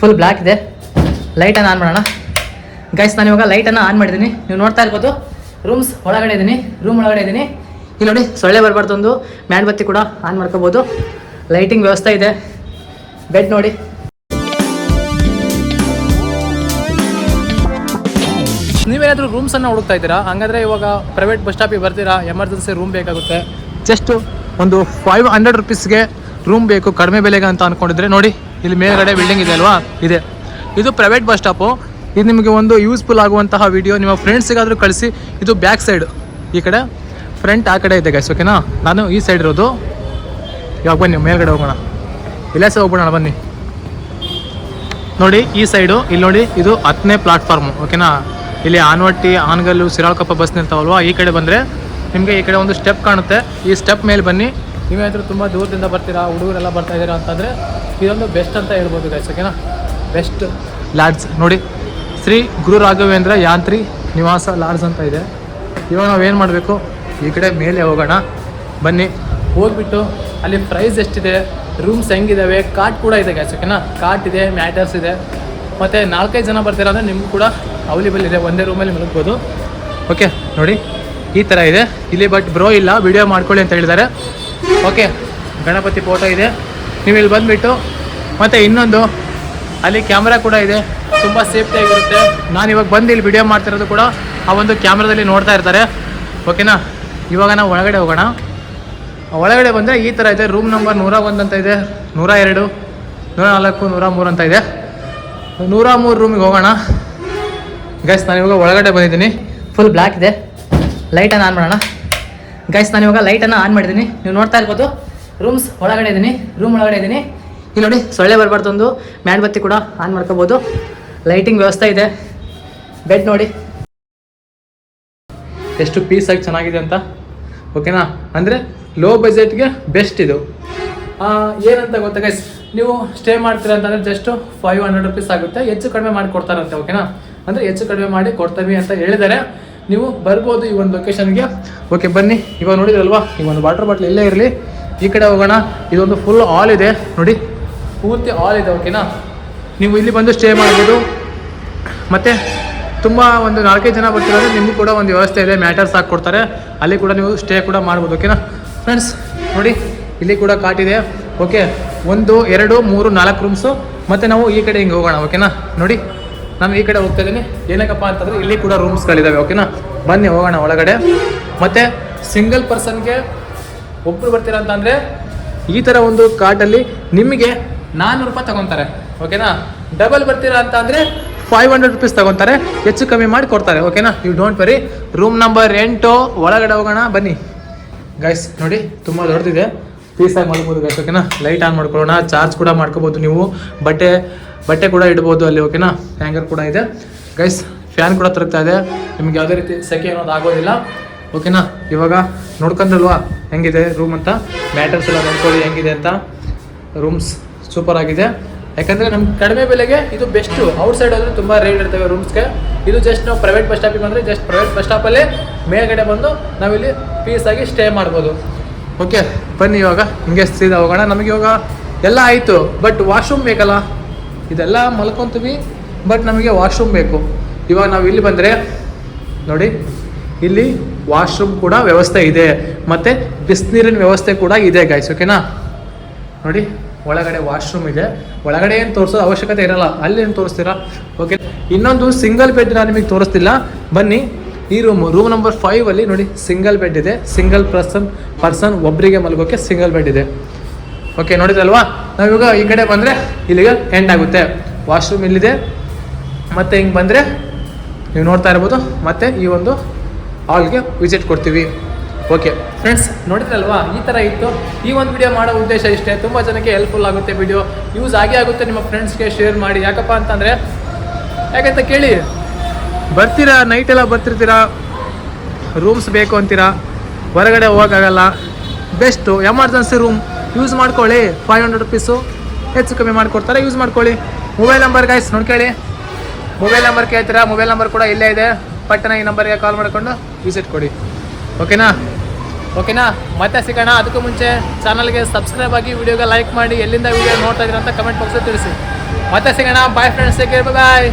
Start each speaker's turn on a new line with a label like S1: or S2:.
S1: Full black ಇದೆ. ಲೈಟನ್ನು on ಮಾಡೋಣ ಗೈಸ್. ನಾನು ಇವಾಗ ಲೈಟನ್ನು ಆನ್ ಮಾಡಿದ್ದೀನಿ, ನೀವು ನೋಡ್ತಾ ಇರ್ಬೋದು. ರೂಮ್ ಒಳಗಡೆ ಇದ್ದೀನಿ. ಇಲ್ಲಿ ನೋಡಿ, ಸೊಳ್ಳೆ ಬರಬಾರ್ದು ಒಂದು ಮ್ಯಾನ್ಬತ್ತಿ ಕೂಡ ಆನ್ ಮಾಡ್ಕೋಬೋದು. ಲೈಟಿಂಗ್ ವ್ಯವಸ್ಥೆ ಇದೆ. ಬೆಡ್ ನೋಡಿ. ನೀವೇನಾದರೂ ರೂಮ್ಸನ್ನು ಹುಡುಕ್ತಾ ಇದ್ದೀರಾ, ಹಾಗಾದರೆ ಇವಾಗ ಪ್ರೈವೇಟ್ ಬಸ್ ಸ್ಟಾಪಿಗೆ ಬರ್ತೀರಾ, ಎಮರ್ಜೆನ್ಸಿ ರೂಮ್ ಬೇಕಾಗುತ್ತೆ. ಜಸ್ಟು ಒಂದು 500 ರುಪೀಸ್ಗೆ ರೂಮ್ ಬೇಕು ಕಡಿಮೆ ಬೆಲೆಗೆ ಅಂತ ಅಂದ್ಕೊಂಡಿದ್ರೆ ನೋಡಿ, ಇಲ್ಲಿ ಮೇಲ್ಗಡೆ ಬಿಲ್ಡಿಂಗ್ ಇದೆ ಅಲ್ವಾ, ಇದೆ. ಇದು ಪ್ರೈವೇಟ್ ಬಸ್ ಸ್ಟಾಪು. ಇದು ನಿಮಗೆ ಒಂದು ಯೂಸ್ಫುಲ್ ಆಗುವಂತಹ ವಿಡಿಯೋ. ನಿಮ್ಮ ಫ್ರೆಂಡ್ಸಿಗಾದರೂ ಕಳಿಸಿ. ಇದು ಬ್ಯಾಕ್ ಸೈಡ್, ಈ ಕಡೆ ಫ್ರಂಟ್ ಆ ಕಡೆ ಇದೆ ಗೈಸ್, ಓಕೆನಾ. ನಾನು ಈ ಸೈಡ್ ಇರೋದು. ಇವಾಗ ಬನ್ನಿ ಮೇಲ್ಗಡೆ ಹೋಗೋಣ, ಇಲ್ಲೇ ಸಹ ಹೋಗ್ಬಿಡೋಣ ಬನ್ನಿ. ನೋಡಿ ಈ ಸೈಡು, ಇಲ್ಲಿ ನೋಡಿ, ಇದು 10ನೇ ಪ್ಲಾಟ್ಫಾರ್ಮು, ಓಕೆನಾ. ಇಲ್ಲಿ ಆನ್ವಟ್ಟಿ, ಆನಗಲ್ಲು, ಸಿರಾಳಕೊಪ್ಪ ಬಸ್ ನಿಲ್ತಾವಲ್ವಾ, ಈ ಕಡೆ ಬಂದರೆ ನಿಮಗೆ ಈ ಕಡೆ ಒಂದು ಸ್ಟೆಪ್ ಕಾಣುತ್ತೆ. ಈ ಸ್ಟೆಪ್ ಮೇಲೆ ಬನ್ನಿ. ನೀವೇನಾದರೂ ತುಂಬ ದೂರದಿಂದ ಬರ್ತೀರಾ, ಹುಡುಗರೆಲ್ಲ ಬರ್ತಾ ಇದ್ದೀರಾ ಅಂತಂದರೆ ಇದೊಂದು ಬೆಸ್ಟ್ ಅಂತ ಹೇಳ್ಬೋದು ಗೈಸ್, ಓಕೆನಾ. ಬೆಸ್ಟ್ ಲಾಡ್ಜ್ ನೋಡಿ, ಶ್ರೀ ಗುರು ರಾಘವೇಂದ್ರ ಯಾಂತ್ರಿ ನಿವಾಸ ಲಾಡ್ಜ್ ಅಂತ ಇದೆ. ಇವಾಗ ನಾವೇನು ಮಾಡಬೇಕು, ಈ ಕಡೆ ಮೇಲೆ ಹೋಗೋಣ ಬನ್ನಿ. ಹೋಗ್ಬಿಟ್ಟು ಅಲ್ಲಿ ಪ್ರೈಸ್ ಎಷ್ಟಿದೆ, ರೂಮ್ಸ್ ಹೆಂಗಿದ್ದಾವೆ, ಕಾಟ್ ಕೂಡ ಇದೆ ಗೈಸ್, ಓಕೆನಾ. ಕಾಟ್ ಇದೆ, ಮ್ಯಾಟರ್ಸ್ ಇದೆ. ಮತ್ತು 4-5 ಜನ ಬರ್ತೀರಾ ಅಂದರೆ ನಿಮ್ಗೆ ಕೂಡ ಅವೈಲೇಬಲ್ ಇದೆ, ಒಂದೇ ರೂಮಲ್ಲಿ ಮಲಗ್ಬೋದು. ಓಕೆ ನೋಡಿ, ಈ ಥರ ಇದೆ ಇಲ್ಲಿ. ಬಟ್ ಬ್ರೋ ಇಲ್ಲ, ವಿಡಿಯೋ ಮಾಡ್ಕೊಳ್ಳಿ ಅಂತ ಹೇಳಿದ್ದಾರೆ. ಓಕೆ, ಗಣಪತಿ ಫೋಟೋ ಇದೆ. ನೀವು ಇಲ್ಲಿ ಬಂದುಬಿಟ್ಟು, ಮತ್ತು ಇನ್ನೊಂದು ಅಲ್ಲಿ ಕ್ಯಾಮ್ರಾ ಕೂಡ ಇದೆ, ತುಂಬ ಸೇಫ್ಟಿಯಾಗಿರುತ್ತೆ. ನಾನು ಇವಾಗ ಬಂದು ಇಲ್ಲಿ ವಿಡಿಯೋ ಮಾಡ್ತಿರೋದು ಕೂಡ ಆ ಒಂದು ಕ್ಯಾಮ್ರಾದಲ್ಲಿ ನೋಡ್ತಾ ಇರ್ತಾರೆ, ಓಕೆನಾ. ಇವಾಗ ನಾವು ಒಳಗಡೆ ಹೋಗೋಣ. ಒಳಗಡೆ ಬಂದರೆ ಈ ಥರ ಇದೆ. ರೂಮ್ ನಂಬರ್ 101 ಅಂತ ಇದೆ, 102, 104, 103 ಅಂತ ಇದೆ. 103 ರೂಮಿಗೆ ಹೋಗೋಣ ಗೈಸ್. ನಾನು ಇವಾಗ ಒಳಗಡೆ ಬಂದಿದ್ದೀನಿ. ಫುಲ್ ಬ್ಲ್ಯಾಕ್ ಇದೆ. ಲೈಟನ್ನು ಆನ್ ಮಾಡೋಣ ಗೈಸ್. ನಾನು ಇವಾಗ ಲೈಟನ್ನು ಆನ್ ಮಾಡಿದ್ದೀನಿ, ನೀವು ನೋಡ್ತಾ ಇರ್ಬೋದು. ರೂಮ್ ಒಳಗಡೆ ಇದ್ದೀನಿ. ಇಲ್ಲಿ ನೋಡಿ, ಸೊಳ್ಳೆ ಬರಬಾರ್ದು ಒಂದು ಮ್ಯಾನ್ಬತ್ತಿ ಕೂಡ ಆನ್ ಮಾಡ್ಕೋಬೋದು. ಲೈಟಿಂಗ್ ವ್ಯವಸ್ಥೆ ಇದೆ. ಬೆಡ್ ನೋಡಿ ಎಷ್ಟು ಪೀಸಾಗಿ ಚೆನ್ನಾಗಿದೆ ಅಂತ, ಓಕೆನಾ. ಅಂದರೆ ಲೋ ಬಜೆಟ್ಗೆ ಬೆಸ್ಟ್ ಇದು. ಏನಂತ ಗೊತ್ತಾ ಗೈಸ್, ನೀವು ಸ್ಟೇ ಮಾಡ್ತೀರಾ ಅಂತಂದರೆ ಜಸ್ಟ್ 500 ರುಪೀಸ್ ಆಗುತ್ತೆ. ಹೆಚ್ಚು ಕಡಿಮೆ ಮಾಡಿ ಕೊಡ್ತಾರಂತೆ, ಓಕೆನಾ. ಅಂದರೆ ಹೆಚ್ಚು ಕಡಿಮೆ ಮಾಡಿ ಕೊಡ್ತೀವಿ ಅಂತ ಹೇಳಿದ್ದಾರೆ. ನೀವು ಬರ್ಬೋದು ಈ ಒಂದು ಲೊಕೇಶನ್ಗೆ. ಓಕೆ ಬನ್ನಿ. ಇವಾಗ ನೋಡಿದ್ರಲ್ವಾ, ಈ ಒಂದು ವಾಟರ್ ಬಾಟ್ಲ್ ಇಲ್ಲೇ ಇರಲಿ. ಈ ಕಡೆ ಹೋಗೋಣ. ಇದೊಂದು ಫುಲ್ ಹಾಲ್ ಇದೆ ನೋಡಿ, ಪೂರ್ತಿ ಹಾಲ್ ಇದೆ, ಓಕೆನಾ. ನೀವು ಇಲ್ಲಿ ಬಂದು ಸ್ಟೇ ಮಾಡ್ಬೋದು. ಮತ್ತು ತುಂಬ ಒಂದು 4-5 ಜನ ಬರ್ತಿರೋದ್ರೆ ನಿಮಗೂ ಕೂಡ ಒಂದು ವ್ಯವಸ್ಥೆ ಇದೆ, ಮ್ಯಾಟರ್ಸ್ ಹಾಕ್ಕೊಡ್ತಾರೆ. ಅಲ್ಲಿ ಕೂಡ ನೀವು ಸ್ಟೇ ಕೂಡ ಮಾಡ್ಬೋದು, ಓಕೆನಾ ಫ್ರೆಂಡ್ಸ್. ನೋಡಿ ಇಲ್ಲಿ ಕೂಡ ಕಾಟಿದೆ. Okay, 1, 2, 3, 4 rooms. ಮತ್ತು ನಾವು ಈ ಕಡೆ ಹಿಂಗೆ ಹೋಗೋಣ, ಓಕೆನಾ. ನೋಡಿ ನಾನು ಈ ಕಡೆ ಹೋಗ್ತಾ ಇದ್ದೀನಿ. ಏನಕ್ಕಪ್ಪ ಅಂತಂದರೆ ಇಲ್ಲಿ ಕೂಡ ರೂಮ್ಸ್ಗಳಿದ್ದಾವೆ, ಓಕೆನಾ. ಬನ್ನಿ ಹೋಗೋಣ ಒಳಗಡೆ. ಮತ್ತು ಸಿಂಗಲ್ ಪರ್ಸನ್ಗೆ ಒಬ್ಬರು ಬರ್ತೀರಾ ಅಂತಂದರೆ ಈ ಥರ ಒಂದು ಕಾಟಲ್ಲಿ ನಿಮಗೆ 400 ರೂಪಾಯಿ ತಗೊತಾರೆ, ಓಕೆನಾ. ಡಬಲ್ ಬರ್ತೀರಾ ಅಂತ ಅಂದರೆ 500 ರುಪೀಸ್ ತಗೊತಾರೆ. ಹೆಚ್ಚು ಕಮ್ಮಿ ಮಾಡಿ ಕೊಡ್ತಾರೆ, ಓಕೆನಾ. You don't worry. Room number 8 ಒಳಗಡೆ ಹೋಗೋಣ ಬನ್ನಿ ಗೈಸ್. ನೋಡಿ ತುಂಬ ದೊಡ್ಡದಿದೆ, ಪೀಸಾಗಿ ಮಾಡ್ಬೋದು ಗೈಸ್, ಓಕೆನಾ. ಲೈಟ್ ಆನ್ ಮಾಡ್ಕೊಳ್ಳೋಣ. ಚಾರ್ಜ್ ಕೂಡ ಮಾಡ್ಕೋಬೋದು ನೀವು. ಬಟ್ಟೆ ಕೂಡ ಇಡ್ಬೋದು ಅಲ್ಲಿ, ಓಕೆನಾ. ಹ್ಯಾಂಗರ್ ಕೂಡ ಇದೆ ಗೈಸ್. ಫ್ಯಾನ್ ಕೂಡ ತಿರುಗ್ತಾ ಇದೆ. ನಿಮ್ಗೆ ಯಾವುದೇ ರೀತಿ ಸೆಕೆ ಅನ್ನೋದು ಆಗೋದಿಲ್ಲ, ಓಕೆನಾ. ಇವಾಗ ನೋಡ್ಕೊಂಡ್ರಲ್ವಾ ಹೆಂಗಿದೆ ರೂಮ್ ಅಂತ. ಮ್ಯಾಟರ್ಸ್ ಎಲ್ಲ ನೋಡ್ಕೊಳ್ಳಿ ಹೆಂಗಿದೆ ಅಂತ. ರೂಮ್ಸ್ ಸೂಪರ್ ಆಗಿದೆ. ಯಾಕಂದರೆ ನಮ್ಗೆ ಕಡಿಮೆ ಬೆಲೆಗೆ ಇದು ಬೆಸ್ಟು. ಔಟ್ಸೈಡ್ ಹೋದರೆ ತುಂಬ ರೇಟ್ ಇರ್ತವೆ ರೂಮ್ಸ್ಗೆ. ಇದು ಜಸ್ಟ್ ನಾವು ಪ್ರೈವೇಟ್ ಬಸ್ ಸ್ಟಾಪಿಗೆ ಬಂದರೆ ಜಸ್ಟ್ ಪ್ರೈವೇಟ್ ಬಸ್ ಸ್ಟಾಪಲ್ಲೇ ಮೇಲ್ಗಡೆ ಬಂದು ನಾವಿಲ್ಲಿ ಪೀಸಾಗಿ ಸ್ಟೇ ಮಾಡ್ಬೋದು. ಓಕೆ ಬನ್ನಿ ಇವಾಗ ಹಿಂಗೆ ಸೀದಾ ಹೋಗೋಣ. ನಮಗೆ ಇವಾಗ ಎಲ್ಲ ಆಯಿತು, ಬಟ್ ವಾಶ್ರೂಮ್ ಬೇಕಲ್ಲ. ಇದೆಲ್ಲ ಮಲ್ಕೊತೀವಿ, ಬಟ್ ನಮಗೆ ವಾಶ್ರೂಮ್ ಬೇಕು. ಇವಾಗ ನಾವು ಇಲ್ಲಿ ಬಂದರೆ ನೋಡಿ, ಇಲ್ಲಿ ವಾಶ್ರೂಮ್ ಕೂಡ ವ್ಯವಸ್ಥೆ ಇದೆ, ಮತ್ತು ಬಿಸಿನೀರಿನ ವ್ಯವಸ್ಥೆ ಕೂಡ ಇದೆ ಗೈಸ್, ಓಕೆನಾ. ನೋಡಿ ಒಳಗಡೆ ವಾಶ್ರೂಮ್ ಇದೆ. ಒಳಗಡೆ ಏನು ತೋರಿಸೋ ಅವಶ್ಯಕತೆ ಇರಲ್ಲ, ಅಲ್ಲಿ ಏನು ತೋರಿಸ್ತೀರಾ, ಓಕೆ. ಇನ್ನೊಂದು ಸಿಂಗಲ್ ಬೆಡ್ ನಾನು ನಿಮಗೆ ತೋರಿಸ್ತಿಲ್ಲ, ಬನ್ನಿ. ಈ ರೂಮ್ ನಂಬರ್ 5 ನೋಡಿ ಸಿಂಗಲ್ ಬೆಡ್ ಇದೆ. ಸಿಂಗಲ್ ಪರ್ಸನ್ ಒಬ್ಬರಿಗೆ ಮಲಗೋಕ್ಕೆ ಸಿಂಗಲ್ ಬೆಡ್ ಇದೆ, ಓಕೆ. ನೋಡಿದ್ರಲ್ವಾ, ನಾವಿವಾಗ ಈ ಕಡೆ ಬಂದರೆ ಇಲ್ಲಿಗೆ ಎಂಡ್ ಆಗುತ್ತೆ. ವಾಶ್ರೂಮ್ ಇಲ್ಲಿದೆ. ಮತ್ತು ಹಿಂಗೆ ಬಂದರೆ ನೀವು ನೋಡ್ತಾ ಇರ್ಬೋದು. ಮತ್ತು ಈ ಒಂದು ಹಾಲ್ಗೆ ವಿಸಿಟ್ ಕೊಡ್ತೀವಿ, ಓಕೆ ಫ್ರೆಂಡ್ಸ್. ನೋಡಿದ್ರಲ್ವಾ, ಈ ಥರ ಇತ್ತು ಈ ಒಂದು ವಿಡಿಯೋ ಮಾಡೋ ಉದ್ದೇಶ ಇಷ್ಟೇ. ತುಂಬ ಜನಕ್ಕೆ ಹೆಲ್ಪ್ಫುಲ್ ಆಗುತ್ತೆ, ವಿಡಿಯೋ ಯೂಸ್ ಆಗೇ ಆಗುತ್ತೆ. ನಿಮ್ಮ ಫ್ರೆಂಡ್ಸ್ಗೆ ಶೇರ್ ಮಾಡಿ. ಯಾಕಪ್ಪ ಅಂತಂದರೆ, ಯಾಕಂತ ಕೇಳಿ, ಬರ್ತೀರಾ ನೈಟೆಲ್ಲ ಬರ್ತಿರ್ತೀರಾ, ರೂಮ್ಸ್ ಬೇಕು ಅಂತೀರಾ, ಹೊರಗಡೆ ಹೋಗೋಕ್ಕಾಗಲ್ಲ. ಬೆಸ್ಟು ಎಮರ್ಜೆನ್ಸಿ ರೂಮ್ ಯೂಸ್ ಮಾಡ್ಕೊಳ್ಳಿ. 500 ರುಪೀಸು ಹೆಚ್ಚು ಕಮ್ಮಿ ಮಾಡಿಕೊಡ್ತಾರೆ, ಯೂಸ್ ಮಾಡ್ಕೊಳ್ಳಿ. ಮೊಬೈಲ್ ನಂಬರ್ ಗೈಸ್ ನೋಡ್ಕೊಳ್ಳಿ. ಮೊಬೈಲ್ ನಂಬರ್ ಕೇಳ್ತೀರಾ, ಮೊಬೈಲ್ ನಂಬರ್ ಕೂಡ ಇಲ್ಲೇ ಇದೆ. ಪಟ್ಟಣ ಈ ನಂಬರ್ಗೆ ಕಾಲ್ ಮಾಡಿಕೊಂಡು ವಿಸಿಟ್ ಕೊಡಿ, ಓಕೆನಾ. ಓಕೆನಾ. ಮತ್ತೆ ಸಿಗೋಣ. ಅದಕ್ಕೂ ಮುಂಚೆ ಚಾನಲ್ಗೆ ಸಬ್ಸ್ಕ್ರೈಬ್ ಆಗಿ, ವಿಡಿಯೋಗೆ ಲೈಕ್ ಮಾಡಿ, ಎಲ್ಲಿಂದ ವಿಡಿಯೋ ನೋಡ್ತಾ ಇದ್ದೀರಾ ಅಂತ ಕಮೆಂಟ್ ಬಾಕ್ಸಲ್ಲಿ ತಿಳಿಸಿ. ಮತ್ತೆ ಸಿಗೋಣ. ಬಾಯ್ ಫ್ರೆಂಡ್ಸ್, ಬಾಯ್.